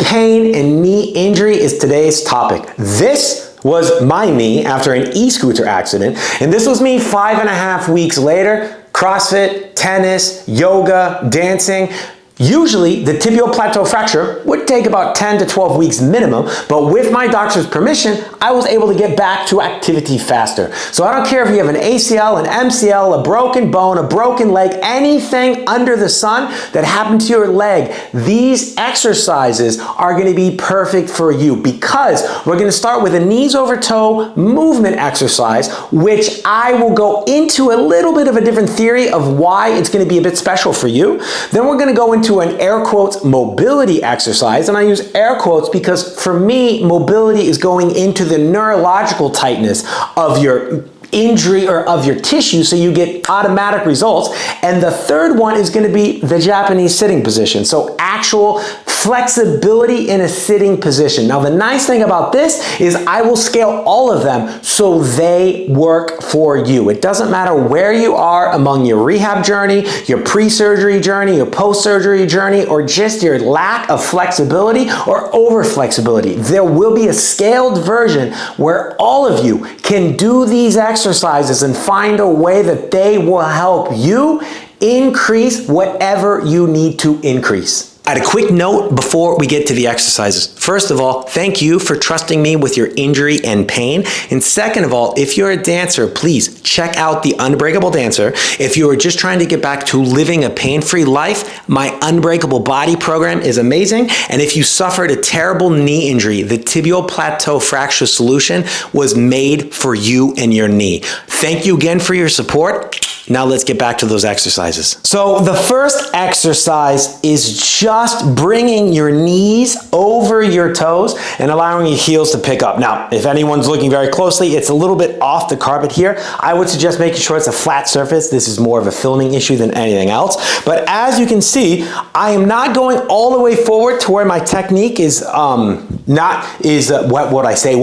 pain and knee injury is today's topic. This was my knee after an e-scooter accident, and this was me 5.5 weeks later. CrossFit, tennis, yoga, dancing. Usually, the tibial plateau fracture would take about 10 to 12 weeks minimum, but with my doctor's permission, I was able to get back to activity faster. So I don't care if you have an ACL, an MCL, a broken bone, a broken leg, anything under the sun that happened to your leg, these exercises are going to be perfect for you because we're going to start with a knees over toe movement exercise, which I will go into a little bit of a different theory of why it's going to be a bit special for you. Then we're going to go into an air quotes mobility exercise, and I use air quotes because for me, mobility is going into the neurological tightness of your injury or of your tissue, so you get automatic results. And the third one is going to be the Japanese sitting position, so actual flexibility in a sitting position. Now, the nice thing about this is I will scale all of them so they work for you. It doesn't matter where you are among your rehab journey, your pre-surgery journey, your post-surgery journey, or just your lack of flexibility or over-flexibility. There will be a scaled version where all of you can do these exercises and find a way that they will help you increase whatever you need to increase. I had a quick note before we get to the exercises. First of all, thank you for trusting me with your injury and pain. And second of all, if you're a dancer, please check out the Unbreakable Dancer. If you are just trying to get back to living a pain-free life, my Unbreakable Body program is amazing. And if you suffered a terrible knee injury, the Tibial Plateau Fracture Solution was made for you and your knee. Thank you again for your support. Now let's get back to those exercises. So the first exercise is just bringing your knees over your toes and allowing your heels to pick up. Now, if anyone's looking very closely, it's a little bit off the carpet here. I would suggest making sure it's a flat surface. This is more of a filming issue than anything else. But as you can see, I am not going all the way forward to where my technique is where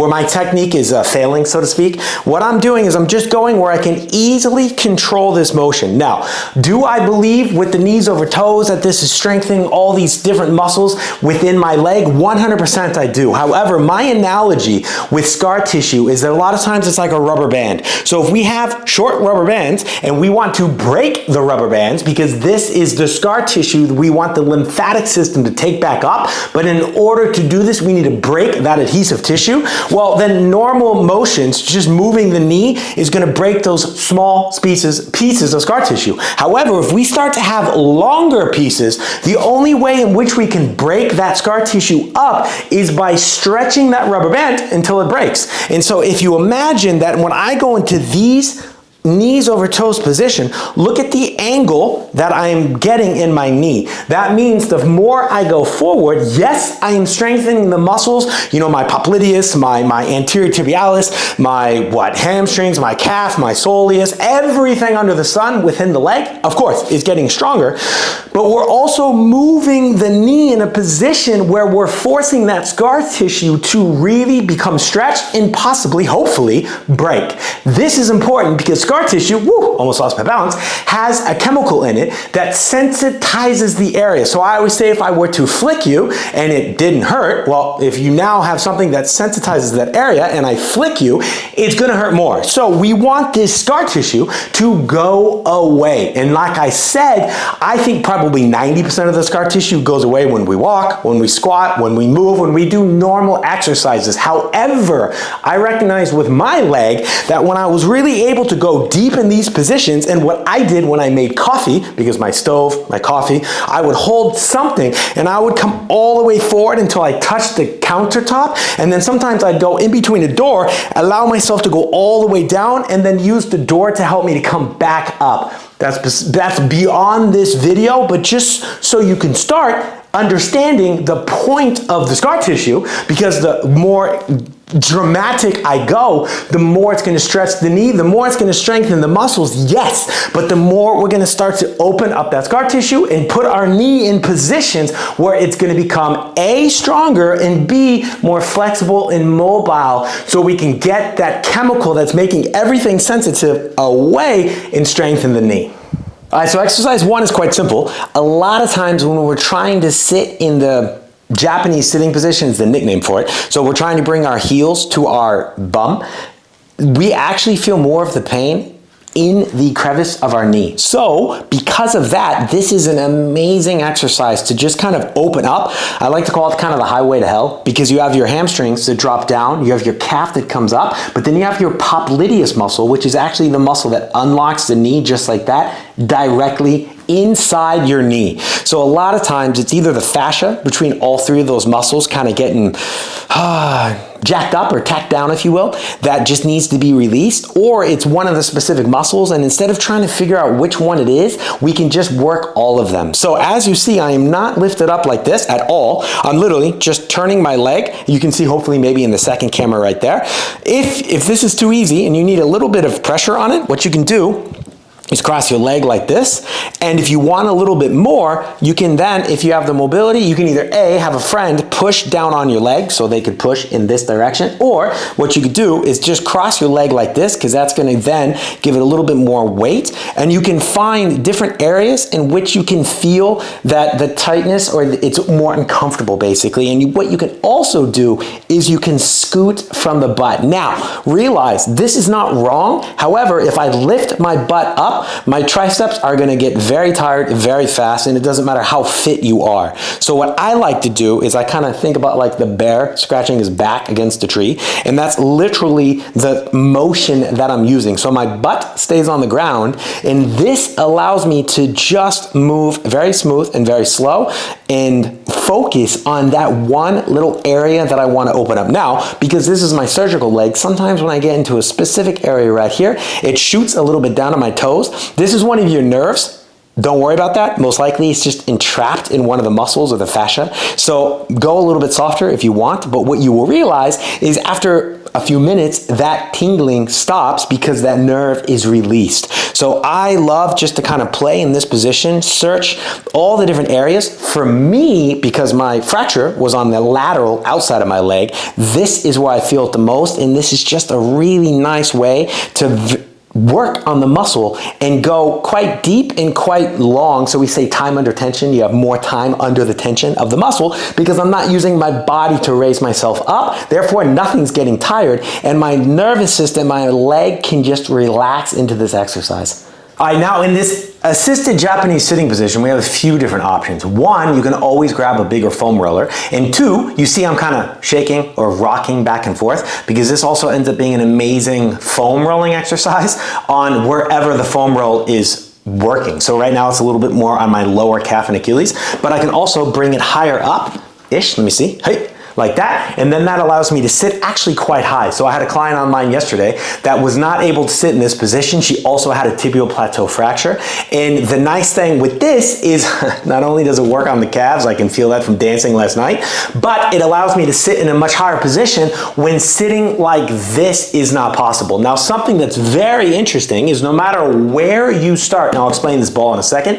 my technique is failing, so to speak. What I'm doing is I'm just going where I can easily control this motion. Now, do I believe with the knees over toes that this is strengthening all these different muscles within my leg? 100% I do. However, my analogy with scar tissue is that a lot of times it's like a rubber band. So if we have short rubber bands and we want to break the rubber bands because this is the scar tissue, we want the lymphatic system to take back up, but in order to do this, we need to break that adhesive tissue. Well, then normal motions, just moving the knee, is going to break those small pieces of scar tissue. However, if we start to have longer pieces, the only way in which we can break that scar tissue up is by stretching that rubber band until it breaks. And so if you imagine that when I go into these knees over toes position, look at the angle that I'm getting in my knee. That means the more I go forward, yes, I am strengthening the muscles, my popliteus, my anterior tibialis, my hamstrings, my calf, my soleus, everything under the sun within the leg, of course, is getting stronger. But we're also moving the knee in a position where we're forcing that scar tissue to really become stretched and possibly, hopefully, break. This is important because scar tissue, almost lost my balance, has a chemical in it that sensitizes the area. So I always say if I were to flick you and it didn't hurt, well, if you now have something that sensitizes that area and I flick you, it's going to hurt more. So we want this scar tissue to go away. And like I said, I think probably 90% of the scar tissue goes away when we walk, when we squat, when we move, when we do normal exercises. However, I recognize with my leg that when I was really able to go deep in these positions, and what I did when I made coffee, because my stove, my coffee, I would hold something and I would come all the way forward until I touched the countertop, and then sometimes I'd go in between the door, allow myself to go all the way down, and then use the door to help me to come back up. That's beyond this video, but just so you can start understanding the point of the scar tissue, because the more dramatic I go, the more it's going to stretch the knee, the more it's going to strengthen the muscles, yes, but the more we're going to start to open up that scar tissue and put our knee in positions where it's going to become A, stronger, and B, more flexible and mobile, so we can get that chemical that's making everything sensitive away and strengthen the knee. All right, so exercise one is quite simple. A lot of times when we're trying to sit in the Japanese sitting position is the nickname for it. So we're trying to bring our heels to our bum. We actually feel more of the pain in the crevice of our knee. So because of that, this is an amazing exercise to just kind of open up. I like to call it kind of the highway to hell, because you have your hamstrings that drop down, you have your calf that comes up, but then you have your popliteus muscle, which is actually the muscle that unlocks the knee just like that, directly inside your knee. So a lot of times it's either the fascia between all three of those muscles kind of getting jacked up or tacked down, if you will, that just needs to be released, or it's one of the specific muscles, and instead of trying to figure out which one it is, we can just work all of them. So as you see, I am not lifted up like this at all. I'm literally just turning my leg. You can see hopefully maybe in the second camera right there. If this is too easy and you need a little bit of pressure on it, what you can do is cross your leg like this, and if you want a little bit more, you can then, if you have the mobility, you can either A, have a friend push down on your leg so they could push in this direction, or what you could do is just cross your leg like this, because that's going to then give it a little bit more weight, and you can find different areas in which you can feel that the tightness, or it's more uncomfortable basically. And what you can also do is you can scoot from the butt. Now, realize this is not wrong. However, if I lift my butt up, my triceps are going to get very tired very fast, and it doesn't matter how fit you are. So what I like to do is I kind of think about like the bear scratching his back against a tree, and that's literally the motion that I'm using. So my butt stays on the ground, and this allows me to just move very smooth and very slow and focus on that one little area that I want to open up. Now, because this is my surgical leg, sometimes when I get into a specific area right here, it shoots a little bit down to my toes. This is one of your nerves. Don't worry about that. Most likely it's just entrapped in one of the muscles or the fascia. So go a little bit softer if you want, but what you will realize is after a few minutes, that tingling stops because that nerve is released. So I love just to kind of play in this position, search all the different areas. For me, because my fracture was on the lateral outside of my leg, this is where I feel it the most, and this is just a really nice way to work on the muscle and go quite deep and quite long. So we say time under tension. You have more time under the tension of the muscle because I'm not using my body to raise myself up. Therefore, nothing's getting tired, and my nervous system, my leg can just relax into this exercise. All right, now in this assisted Japanese sitting position, we have a few different options. One, you can always grab a bigger foam roller. And two, you see I'm kind of shaking or rocking back and forth because this also ends up being an amazing foam rolling exercise on wherever the foam roll is working. So right now it's a little bit more on my lower calf and Achilles, but I can also bring it higher up-ish. Let me see. Hey. Like that, and then that allows me to sit actually quite high. So I had a client on mine yesterday that was not able to sit in this position. She also had a tibial plateau fracture, and the nice thing with this is not only does it work on the calves, I can feel that from dancing last night, but it allows me to sit in a much higher position when sitting like this is not possible. Now, something that's very interesting is no matter where you start, and I'll explain this ball in a second,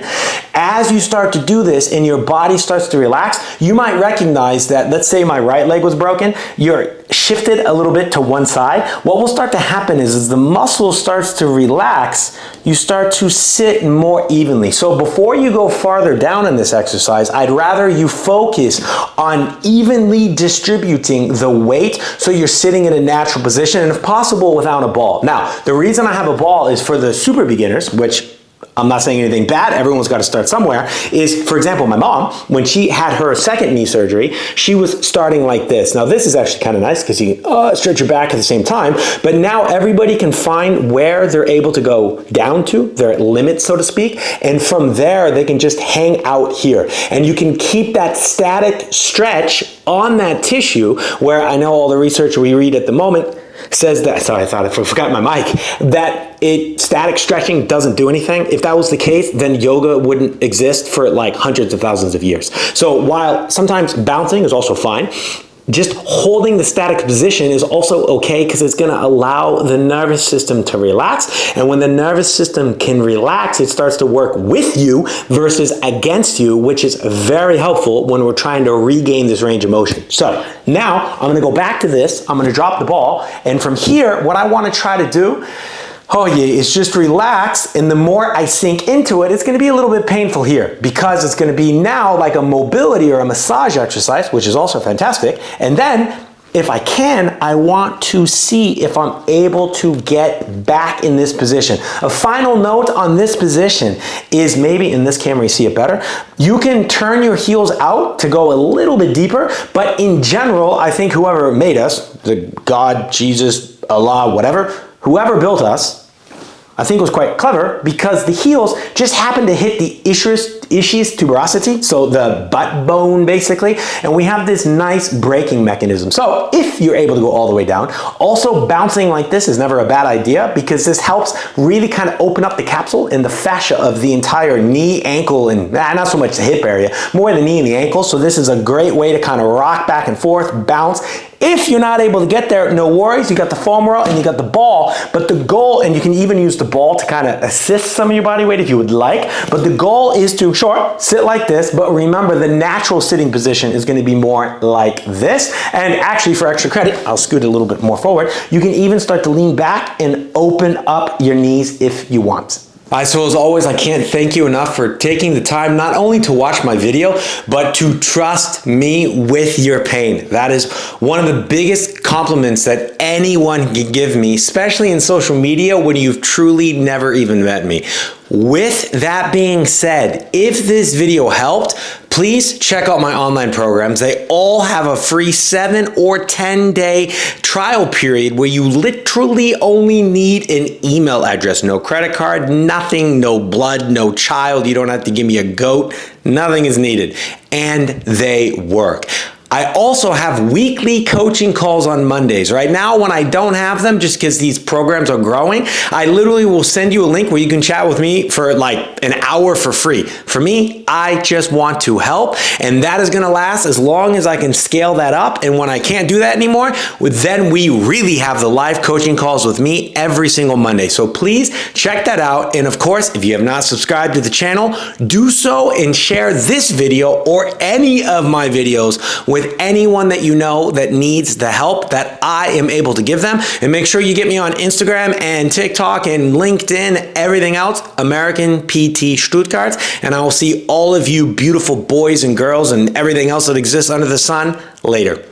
as you start to do this and your body starts to relax, you might recognize that, let's say my right leg was broken, you're shifted a little bit to one side. What will start to happen is as the muscle starts to relax, you start to sit more evenly. So before you go farther down in this exercise, I'd rather you focus on evenly distributing the weight so you're sitting in a natural position, and if possible without a ball. Now, the reason I have a ball is for the super beginners, which I'm not saying anything bad, everyone's got to start somewhere, is, for example, my mom, when she had her second knee surgery, she was starting like this. Now, this is actually kind of nice because you can stretch your back at the same time, but now everybody can find where they're able to go down to, their limit, so to speak, and from there, they can just hang out here. And you can keep that static stretch on that tissue, where I know all the research we read at the moment says that, sorry, I thought I forgot my mic, that static stretching doesn't do anything. If that was the case, then yoga wouldn't exist for like hundreds of thousands of years. So while sometimes bouncing is also fine, just holding the static position is also okay because it's going to allow the nervous system to relax. And when the nervous system can relax, it starts to work with you versus against you, which is very helpful when we're trying to regain this range of motion. So now I'm going to go back to this. I'm going to drop the ball. And from here, what I want to try to do, Oh yeah, it's just relax, and the more I sink into it, it's gonna be a little bit painful here because it's gonna be now like a mobility or a massage exercise, which is also fantastic. And then, if I can, I want to see if I'm able to get back in this position. A final note on this position is, maybe in this camera you see it better, you can turn your heels out to go a little bit deeper, but in general, I think whoever made us, the God, Jesus, Allah, whatever, whoever built us, I think was quite clever because the heels just happen to hit the ischius tuberosity, so the butt bone basically, and we have this nice braking mechanism. So if you're able to go all the way down, also bouncing like this is never a bad idea because this helps really kind of open up the capsule and the fascia of the entire knee, ankle, and not so much the hip area, more the knee and the ankle. So this is a great way to kind of rock back and forth, bounce. If you're not able to get there, no worries. You got the foam roll and you got the ball, but the goal, and you can even use the ball to kind of assist some of your body weight if you would like, but the goal is to, sure, sit like this, but remember the natural sitting position is going to be more like this. And actually, for extra credit, I'll scoot a little bit more forward. You can even start to lean back and open up your knees if you want. I suppose always I can't thank you enough for taking the time not only to watch my video, but to trust me with your pain. That is one of the biggest compliments that anyone can give me, especially in social media when you've truly never even met me. With that being said, if this video helped, please check out my online programs. They all have a free 7 or 10-day trial period where you literally only need an email address, no credit card, nothing, no blood, no child. You don't have to give me a goat. Nothing is needed. And they work. I also have weekly coaching calls on Mondays. Right now, when I don't have them, just because these programs are growing, I literally will send you a link where you can chat with me for like an hour for free. For me, I just want to help, and that is gonna last as long as I can scale that up. And when I can't do that anymore, then we really have the live coaching calls with me every single Monday. So please check that out. And of course, if you have not subscribed to the channel, do so and share this video or any of my videos with anyone that you know that needs the help that I am able to give them. And make sure you get me on Instagram and TikTok and LinkedIn, everything else, American PT Stuttgart. And I will see all of you beautiful boys and girls and everything else that exists under the sun later.